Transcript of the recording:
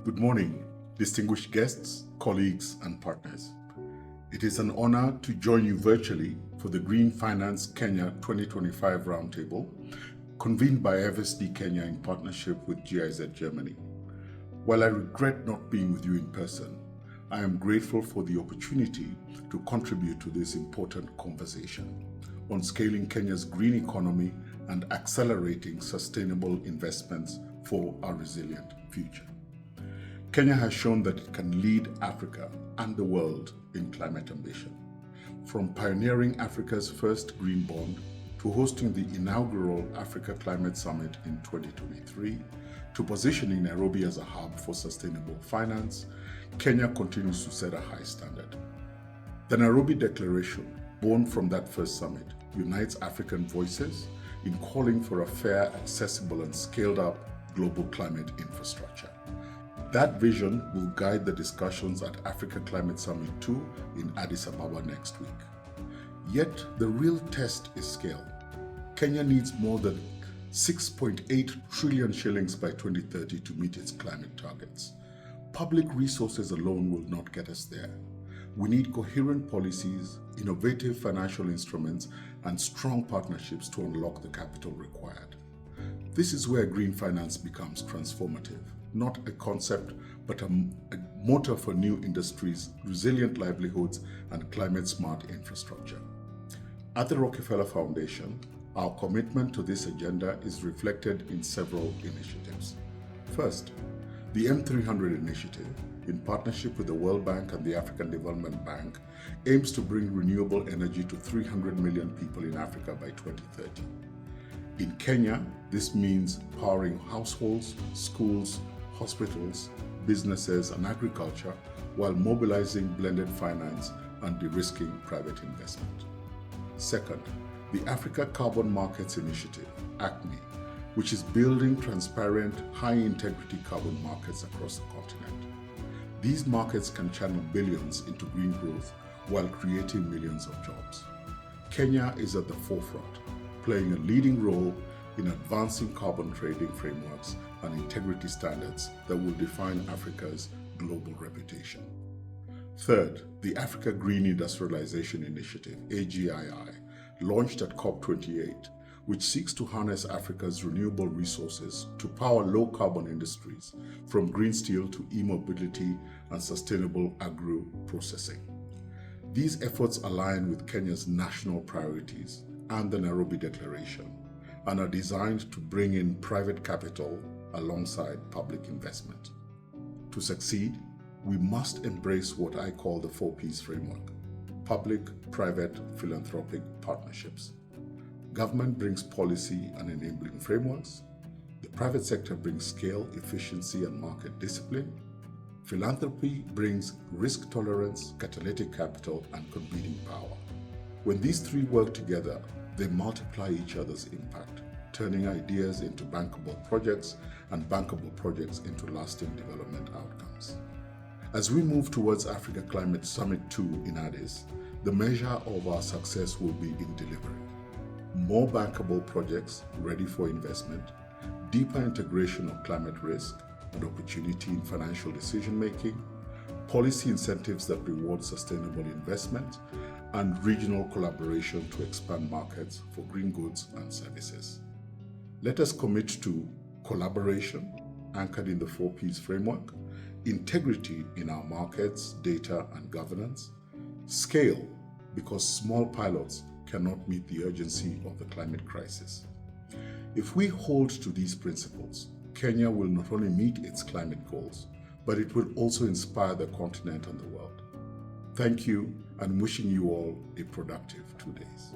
Good morning, distinguished guests, colleagues, and partners. It is an honor to join you virtually for the Green Finance Kenya 2025 Roundtable, convened by FSD Kenya in partnership with GIZ Germany. While I regret not being with you in person, I am grateful for the opportunity to contribute to this important conversation on scaling Kenya's green economy and accelerating sustainable investments for a resilient future. Kenya has shown that it can lead Africa and the world in climate ambition. From pioneering Africa's first green bond to hosting the inaugural Africa Climate Summit in 2023, to positioning Nairobi as a hub for sustainable finance, Kenya continues to set a high standard. The Nairobi Declaration, born from that first summit, unites African voices in calling for a fair, accessible, and scaled-up global climate infrastructure. That vision will guide the discussions at Africa Climate Summit 2 in Addis Ababa next week. Yet, the real test is scale. Kenya needs more than 6.8 trillion shillings by 2030 to meet its climate targets. Public resources alone will not get us there. We need coherent policies, innovative financial instruments, and strong partnerships to unlock the capital required. This is where green finance becomes transformative. Not a concept, but a motor for new industries, resilient livelihoods, and climate-smart infrastructure. At the Rockefeller Foundation, our commitment to this agenda is reflected in several initiatives. First, the M300 initiative, in partnership with the World Bank and the African Development Bank, aims to bring renewable energy to 300 million people in Africa by 2030. In Kenya, this means powering households, schools, hospitals, businesses, and agriculture while mobilizing blended finance and de-risking private investment. Second, the Africa Carbon Markets Initiative, ACMI, which is building transparent, high-integrity carbon markets across the continent. These markets can channel billions into green growth while creating millions of jobs. Kenya is at the forefront, playing a leading role in advancing carbon trading frameworks and integrity standards that will define Africa's global reputation. Third, the Africa Green Industrialization Initiative, AGII, launched at COP28, which seeks to harness Africa's renewable resources to power low-carbon industries, from green steel to e-mobility and sustainable agro-processing. These efforts align with Kenya's national priorities and the Nairobi Declaration, and are designed to bring in private capital alongside public investment. To succeed, we must embrace what I call the 4Ps framework: public-private philanthropic partnerships. Government brings policy and enabling frameworks. The private sector brings scale, efficiency, and market discipline. Philanthropy brings risk tolerance, catalytic capital, and competing power. When these three work together, they multiply each other's impact, turning ideas into bankable projects and bankable projects into lasting development outcomes. As we move towards Africa Climate Summit 2 in Addis, the measure of our success will be in delivery. More bankable projects ready for investment, deeper integration of climate risk and opportunity in financial decision-making, policy incentives that reward sustainable investment, and regional collaboration to expand markets for green goods and services. Let us commit to collaboration, anchored in the 4Ps framework, integrity in our markets, data, and governance, scale, because small pilots cannot meet the urgency of the climate crisis. If we hold to these principles, Kenya will not only meet its climate goals, but it will also inspire the continent and the world. Thank you, and wishing you all a productive 2 days.